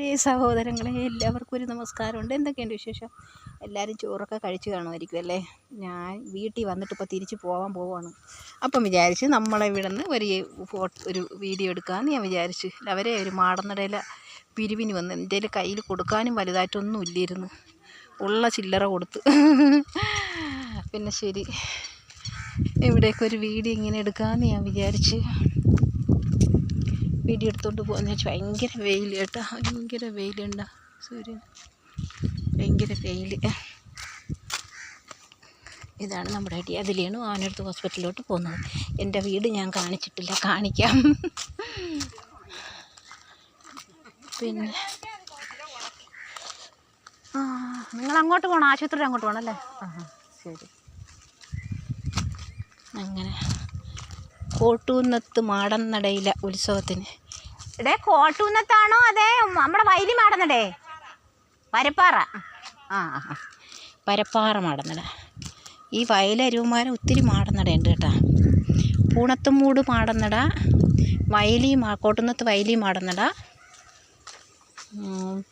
കൂട്ടുകാരെ, സഹോദരങ്ങളെ, എല്ലാവർക്കും ഒരു നമസ്കാരമുണ്ട്. എന്തൊക്കെയുണ്ട് വിശേഷം? എല്ലാവരും ചോറൊക്കെ കഴിച്ച് കാണുമായിരിക്കും അല്ലേ? ഞാൻ വീട്ടിൽ വന്നിട്ട് ഇപ്പോൾ തിരിച്ച് പോവാണ്. അപ്പം വിചാരിച്ച് നമ്മളെ ഇവിടെ നിന്ന് ഒരു വീഡിയോ എടുക്കാമെന്ന് ഞാൻ വിചാരിച്ച്. അവരെ ഒരു മാടന്നടയിലെ പിരിവിന് വന്ന് എൻ്റെ കയ്യിൽ കൊടുക്കാനും വലുതായിട്ടൊന്നും ഇല്ലായിരുന്നു. ഉള്ള ചില്ലറ കൊടുത്ത്. പിന്നെ ശരി, ഇവിടേക്ക് ഒരു വീഡിയോ ഇങ്ങനെ എടുക്കാമെന്ന് ഞാൻ വിചാരിച്ച് വീഡിയോ എടുത്തോണ്ട് പോകുന്ന വെച്ചാൽ ഭയങ്കര വെയിൽ കേട്ടോ. ഭയങ്കര വെയിലുണ്ട, സൂര്യൻ ഭയങ്കര വെയിൽ. ഇതാണ് നമ്മുടെ അടി. അതിലാണ് ആനടുത്ത് ഹോസ്പിറ്റലിലോട്ട് പോകുന്നത്. എൻ്റെ വീട് ഞാൻ കാണിച്ചിട്ടില്ല, കാണിക്കാം. പിന്നെ നിങ്ങൾ അങ്ങോട്ട് പോകണം, ആശുപത്രി അങ്ങോട്ട് പോകണം അല്ലേ? ശരി. അങ്ങനെ കോട്ടൂന്നത്ത് മാടന്നടയിലെ ഉത്സവത്തിന്. കോട്ടൂന്നത്താണോ അതെ നമ്മുടെ വയലി മാടന്നടേ? പരപ്പാറ. പരപ്പാറ മാടന്നട. ഈ വയലരുമാരം ഒത്തിരി മാടന്നടയുണ്ട് കേട്ടോ. പൂണത്തുംമൂട് മാടന്നട, കോട്ടുന്നത്ത് വയലി മാടന്നട,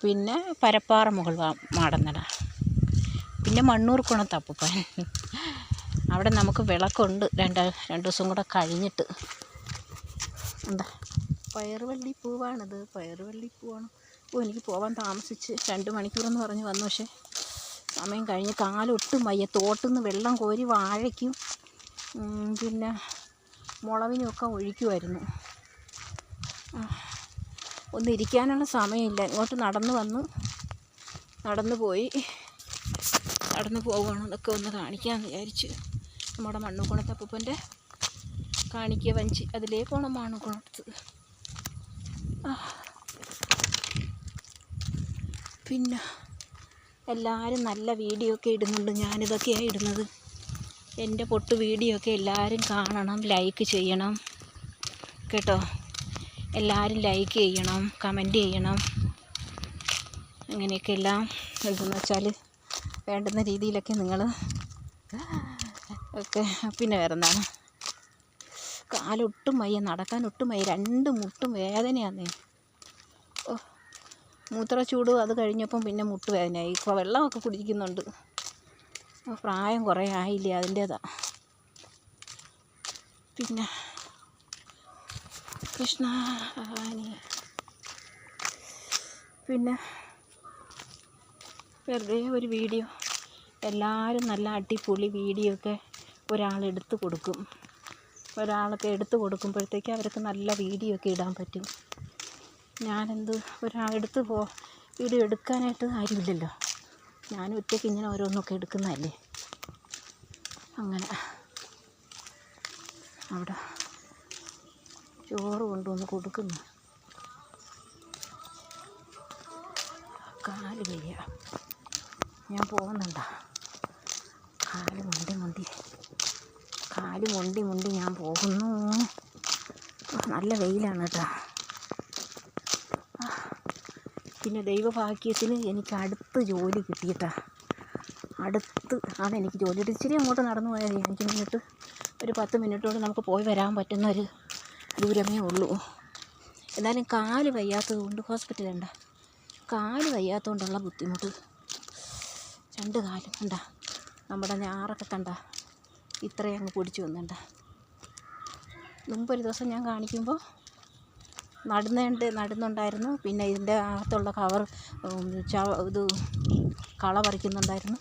പിന്നെ പരപ്പാറ മുകൾ മാടന്നട, പിന്നെ മണ്ണൂർ കുണത്തപ്പൂപ്പൻ. അവിടെ നമുക്ക് വിളക്കുണ്ട് രണ്ട് ദിവസം കൂടെ കഴിഞ്ഞിട്ട്. എന്താ പയറുവള്ളി പൂവാണിത്, പയറുവള്ളി പൂവാണ്. എനിക്ക് പോകാൻ താമസിച്ച് 2 മണിക്കൂറെന്ന് പറഞ്ഞ് വന്നു. പക്ഷേ സമയം കഴിഞ്ഞ് കാലൊട്ടും വയ്യ. തോട്ടുനിന്ന് വെള്ളം കോരി വാഴയ്ക്കും പിന്നെ മുളവിനുമൊക്കെ ഒഴിക്കുമായിരുന്നു. ഒന്നും ഇരിക്കാനുള്ള സമയമില്ല. ഇങ്ങോട്ട് നടന്നു പോവുകയാണ്. അതൊക്കെ ഒന്ന് കാണിക്കാമെന്ന് വിചാരിച്ചു. നമ്മുടെ മണ്ണൂക്കുണത്തപ്പൂപ്പൻ്റെ കാണിക്കുക വഞ്ചി, അതിലേ പോകണം മണ്ണൂക്കുണത്ത്. പിന്നെ എല്ലാവരും നല്ല വീഡിയോ ഒക്കെ ഇടുന്നുണ്ട്. ഞാനിതൊക്കെയാണ് ഇടുന്നത്. എൻ്റെ പൊട്ട് വീഡിയോ ഒക്കെ എല്ലാവരും കാണണം, ലൈക്ക് ചെയ്യണം കേട്ടോ. എല്ലാവരും ലൈക്ക് ചെയ്യണം, കമൻറ്റ് ചെയ്യണം. അങ്ങനെയൊക്കെ എല്ലാം എന്തെന്ന് വെച്ചാൽ വേണ്ടുന്ന രീതിയിലൊക്കെ നിങ്ങൾ ഒക്കെ. പിന്നെ വേറെ എന്താണ്, കാലൊട്ടും വയ്യ, നടക്കാൻ ഒട്ടും വയ്യ. 2 മുട്ടും വേദനയാന്നേ. മൂത്രച്ചൂട് അത് കഴിഞ്ഞപ്പം പിന്നെ മുട്ട് വേദനയായി. ഇപ്പോൾ വെള്ളമൊക്കെ കുടിക്കുന്നുണ്ട്. പ്രായം കുറേ ആയില്ലേ, അതിൻ്റേതാണ്. പിന്നെ കൃഷ്ണ പിന്നെ വെറുതെ ഒരു വീഡിയോ, എല്ലാവരും നല്ല അടിപൊളി വീഡിയോ ഒക്കെ ഒരാളെടുത്ത് കൊടുക്കും. ഒരാളൊക്കെ എടുത്ത് കൊടുക്കുമ്പോഴത്തേക്ക് അവർക്ക് നല്ല വീഡിയോ ഒക്കെ ഇടാൻ പറ്റും. ഞാനെന്ത് ഒരാളെടുത്ത് വീഡിയോ എടുക്കാനായിട്ട് ആരുമില്ലല്ലോ. ഞാൻ ഒറ്റയ്ക്ക് ഇങ്ങനെ ഓരോന്നൊക്കെ എടുക്കുന്നതല്ലേ. അങ്ങനെ അവിടെ ചോറ് കൊണ്ടുവന്ന് കൊടുക്കുന്നു. കാല് വയ്യ, ഞാൻ പോകുന്നുണ്ടോ? കാല് മുണ്ടി ഞാൻ പോകുന്നു. നല്ല വെയിലാണ് കേട്ടോ. പിന്നെ ദൈവഭാഗ്യത്തിന് എനിക്ക് അടുത്ത് ജോലി കിട്ടിയിട്ടാ. അതെനിക്ക് ജോലി കിട്ടി. ഇച്ചിരി അങ്ങോട്ട് നടന്നു പോയാൽ 5 മിനിറ്റ്, ഒരു 10 മിനിറ്റോട് നമുക്ക് പോയി വരാൻ പറ്റുന്നൊരു ദൂരമേ ഉള്ളൂ. എന്നാലും കാല് വയ്യാത്തത് കൊണ്ട് ഹോസ്പിറ്റലുണ്ട. കാല് വയ്യാത്തതുകൊണ്ടുള്ള ബുദ്ധിമുട്ട്. 2 കാലും കണ്ട, നമ്മുടെ ഞാറൊക്കെ കണ്ട ഇത്രയും അങ്ങ് പൊടിച്ചു വന്നുണ്ട. മുമ്പൊരു ദിവസം ഞാൻ കാണിക്കുമ്പോൾ നടുന്നുണ്ടായിരുന്നു. പിന്നെ ഇതിൻ്റെ അകത്തുള്ള ഇത് കള പറിക്കുന്നുണ്ടായിരുന്നു.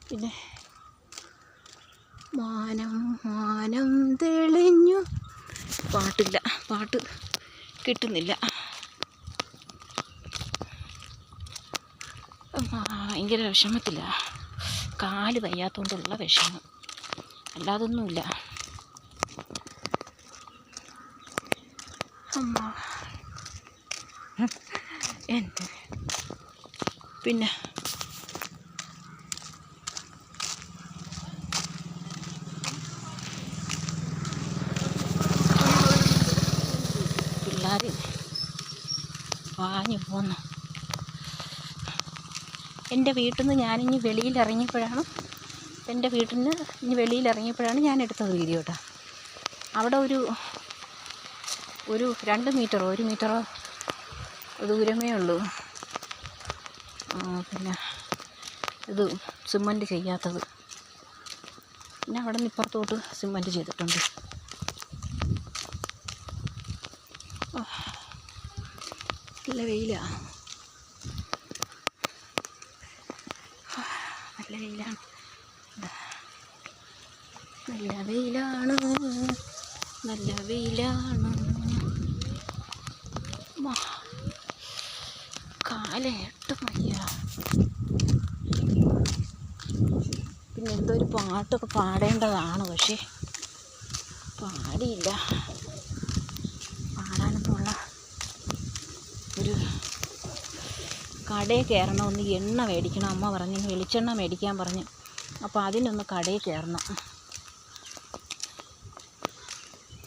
പിന്നെ മാനം തെളിഞ്ഞു. പാട്ട് കിട്ടുന്നില്ല. ഭയങ്കര വിഷമത്തില്ല. കാല് വയ്യാത്തതുകൊണ്ടുള്ള വിഷമം, അല്ലാതൊന്നുമില്ല. പിന്നെ പിള്ളേർ വാഞ്ഞു പോന്നു. എൻ്റെ വീട്ടിൽ നിന്ന് ഞാനിനി വെളിയിലിറങ്ങിയപ്പോഴാണ് ഞാൻ എടുത്തത് വീഡിയോ കേട്ടോ. അവിടെ ഒരു ഒരു 2 മീറ്ററോ 1 മീറ്ററോ ദൂരമേ ഉള്ളൂ. പിന്നെ ഇത് സിമൻറ്റ് ചെയ്യാത്തത്. പിന്നെ അവിടെ നിന്ന് ഇപ്പുറത്തോട്ട് സിമൻറ്റ് ചെയ്തിട്ടുണ്ട്. നല്ല വെയിലാണ്, നല്ല വെയിലാണ്, നല്ല വെയിലാണ്, നല്ല വെയിലാണ്. കാലേട്ട് മയ്യ. പിന്നെ എന്തോ ഒരു പാട്ടൊക്കെ പാടേണ്ടതാണ്, പക്ഷേ പാടിയില്ല. പാടാനൊന്നുള്ള ഒരു കടയിൽ കയറണം, ഒന്ന് എണ്ണ മേടിക്കണം. അമ്മ പറഞ്ഞു വെളിച്ചെണ്ണ മേടിക്കാൻ പറഞ്ഞു. അപ്പോൾ അതിനൊന്ന് കടയിൽ കയറണം,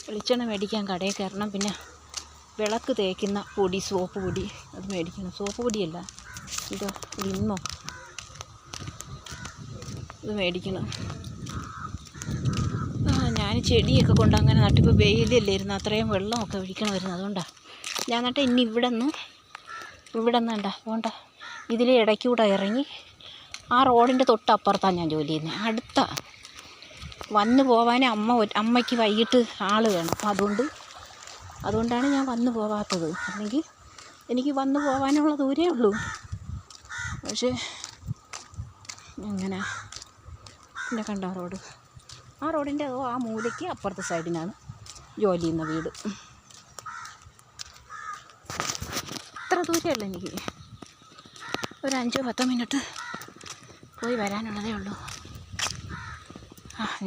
വെളിച്ചെണ്ണ മേടിക്കാൻ കടയിൽ കയറണം. പിന്നെ വിളക്ക് തേക്കുന്ന പൊടി, സോപ്പ് പൊടി, അത് മേടിക്കണം. സോപ്പ് പൊടിയല്ല, ഇതോ വിമ്മോ, ഇത് മേടിക്കണം. ഞാൻ ചെടിയൊക്കെ കൊണ്ട് അങ്ങനെ നട്ടിപ്പോൾ വെയിലല്ലായിരുന്നു, അത്രയും വെള്ളമൊക്കെ ഒഴിക്കണമായിരുന്നു. അതുകൊണ്ടാണ് ഞാൻ നട്ടെ. ഇനി ഇവിടെ നിന്ന് അതുകൊണ്ട ഇതിലെ ഇടയ്ക്കൂടെ ഇറങ്ങി ആ റോഡിൻ്റെ തൊട്ടപ്പുറത്താണ് ഞാൻ ജോലി ചെയ്യുന്നത്. അടുത്ത വന്നു പോവാൻ അമ്മയ്ക്ക് വൈകിട്ട് ആൾ വേണം. അപ്പം അതുകൊണ്ടാണ് ഞാൻ വന്നു പോവാത്തത്. അല്ലെങ്കിൽ എനിക്ക് വന്നു പോകാനുള്ള ദൂരമേ ഉള്ളൂ. പക്ഷേ അങ്ങനെ പിന്നെ കണ്ട റോഡ്, ആ റോഡിൻ്റെ ആ മൂലയ്ക്ക് അപ്പുറത്തെ സൈഡിനാണ് ജോലി ചെയ്യുന്ന വീട്. ഇത്ര ദൂരമല്ല, എനിക്ക് ഒരു 5-10 മിനിറ്റ് പോയി വരാനുള്ളതേ ഉള്ളൂ.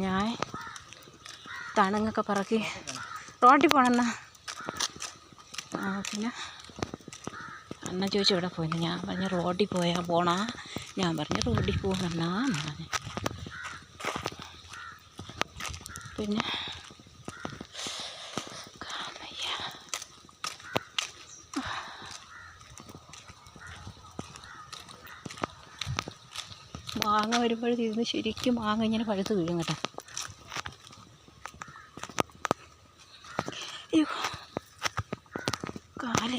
ഞാൻ തണുങ്ങൊക്കെ പറക്കി റോഡിൽ പോകണമെന്നാ. പിന്നെ അണ്ണൻ ചോദിച്ചു എവിടെ പോയിന്ന്. ഞാൻ പറഞ്ഞു റോഡിൽ പോണാ. ഞാൻ പറഞ്ഞു റോഡിൽ പോകണമെന്നാ പറഞ്ഞു. പിന്നെ മാങ്ങ വരുമ്പോഴത്തേന്ന് ശരിക്കും മാങ്ങ ഇങ്ങനെ പഴുത്ത് വീഴും കേട്ടോ. അയ്യോ കാല്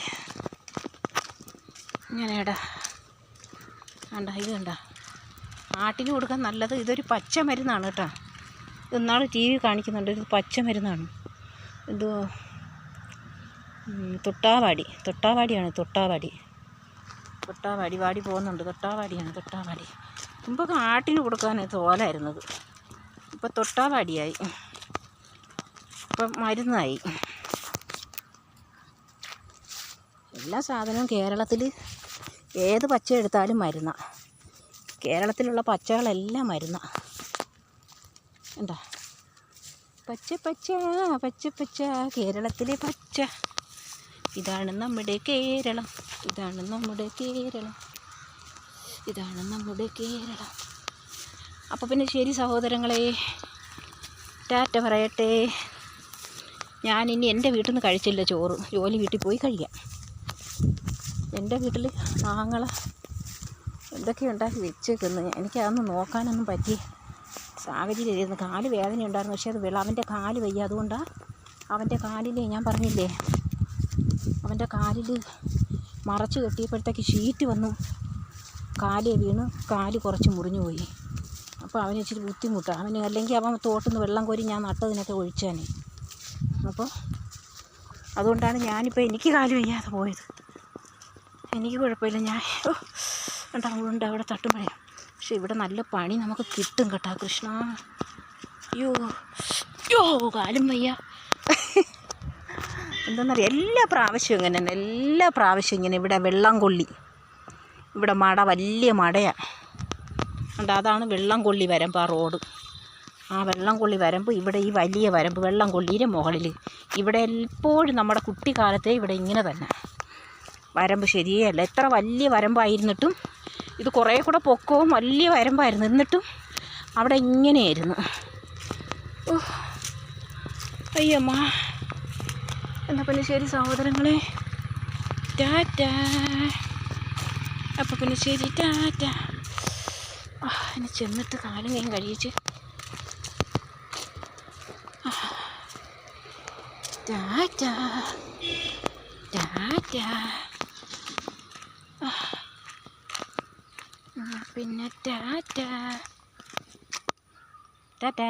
ഇങ്ങനെടാ. കണ്ട ഇത് കണ്ട, ആട്ടിന് കൊടുക്കാൻ നല്ലത്. ഇതൊരു പച്ച മരുന്നാണ് കേട്ടോ. ഇന്നാൾ TV കാണിക്കുന്നുണ്ട്, ഇത് പച്ച മരുന്നാണ്. ഇത് തൊട്ടാവാടിയാണ്. വാടി പോകുന്നുണ്ട്. തൊട്ടാവാടി. മുമ്പൊക്കെ ആട്ടിന് കൊടുക്കാൻ തോലായിരുന്നത്, ഇപ്പം തൊട്ടാവാടിയായി, ഇപ്പം മരുന്നായി. എല്ലാ സാധനവും കേരളത്തിൽ ഏത് പച്ച എടുത്താലും മരുന്നാണ്. കേരളത്തിലുള്ള പച്ചകളെല്ലാം മരുന്നാണ്. എന്താ പച്ച കേരളത്തിലെ പച്ച. ഇതാണ് നമ്മുടെ കേരളം. അപ്പോൾ പിന്നെ ശരി സഹോദരങ്ങളെ, ടാറ്റ പറയട്ടെ. ഞാനിനി എൻ്റെ വീട്ടിൽ നിന്ന് കഴിച്ചില്ല ചോറ്, ജോലി വീട്ടിൽ പോയി കഴിക്കാം. എൻ്റെ വീട്ടിൽ ആങ്ങള എന്തൊക്കെ ഉണ്ടാക്കി വെച്ചേക്കുന്നു. എനിക്കതൊന്നും നോക്കാനൊന്നും പറ്റി സാഹചര്യമായിരുന്നു. കാല് വേദന ഉണ്ടായിരുന്നു, പക്ഷേ അത് അവൻ്റെ കാല് വയ്യ. അതുകൊണ്ടാണ് അവൻ്റെ കാലിൽ, ഞാൻ പറഞ്ഞില്ലേ, അവൻ്റെ കാലിൽ മറച്ച് കെട്ടിയപ്പോഴത്തേക്ക് ഷീറ്റ് വന്നു, കാലേ വീണ് കാല് കുറച്ച് മുറിഞ്ഞു പോയി. അപ്പോൾ അവന് ഇച്ചിരി ബുദ്ധിമുട്ടാണ്. അല്ലെങ്കിൽ അവൻ തോട്ടുനിന്ന് വെള്ളം കോരി ഞാൻ നട്ടതിനൊക്കെ ഒഴിച്ചാനേ. അപ്പോൾ അതുകൊണ്ടാണ് ഞാനിപ്പോൾ എനിക്ക് കാല് വയ്യാതെ പോയത്. എനിക്ക് കുഴപ്പമില്ല. ഞാൻ ഉണ്ടാവുന്നുണ്ട് അവിടെ തട്ടുമഴ. പക്ഷെ ഇവിടെ നല്ല പണി നമുക്ക് കിട്ടും കേട്ടോ കൃഷ്ണ. അയ്യോ കാലും വയ്യ. എന്താണെന്നറിയാം, എല്ലാ പ്രാവശ്യവും ഇങ്ങനെ തന്നെ, എല്ലാ പ്രാവശ്യവും ഇങ്ങനെ ഇവിടെ വെള്ളം കൊള്ളി, ഇവിടെ വലിയ മടയാണ്. അതാണ് വെള്ളം കൊള്ളി വരമ്പ്. ആ റോഡ്, ആ വെള്ളം കൊള്ളി വരമ്പ്, ഇവിടെ ഈ വലിയ വരമ്പ് വെള്ളം കൊള്ളിയുടെ മുകളിൽ. ഇവിടെ എപ്പോഴും നമ്മുടെ കുട്ടിക്കാലത്തെ ഇവിടെ ഇങ്ങനെ തന്നെ വരമ്പ് ശരിയല്ല. എത്ര വലിയ വരമ്പായിരുന്നിട്ടും, ഇത് കുറേ കൂടെ പൊക്കവും വലിയ വരമ്പായിരുന്നു, എന്നിട്ടും അവിടെ ഇങ്ങനെയായിരുന്നു. അയ്യമ്മ. എന്നാൽ പിന്നെ ശരി സഹോദരങ്ങളെ, ടാറ്റ. അപ്പോൾ പിന്നെ ശരി, ടാറ്റ. ഇനി ചെന്നിട്ട് കാലും കൈയും കഴിയിച്ച് ടാറ്റ. ടാറ്റാ ടാറ്റാ. പിന്നെ ടാറ്റാ ടാറ്റാ.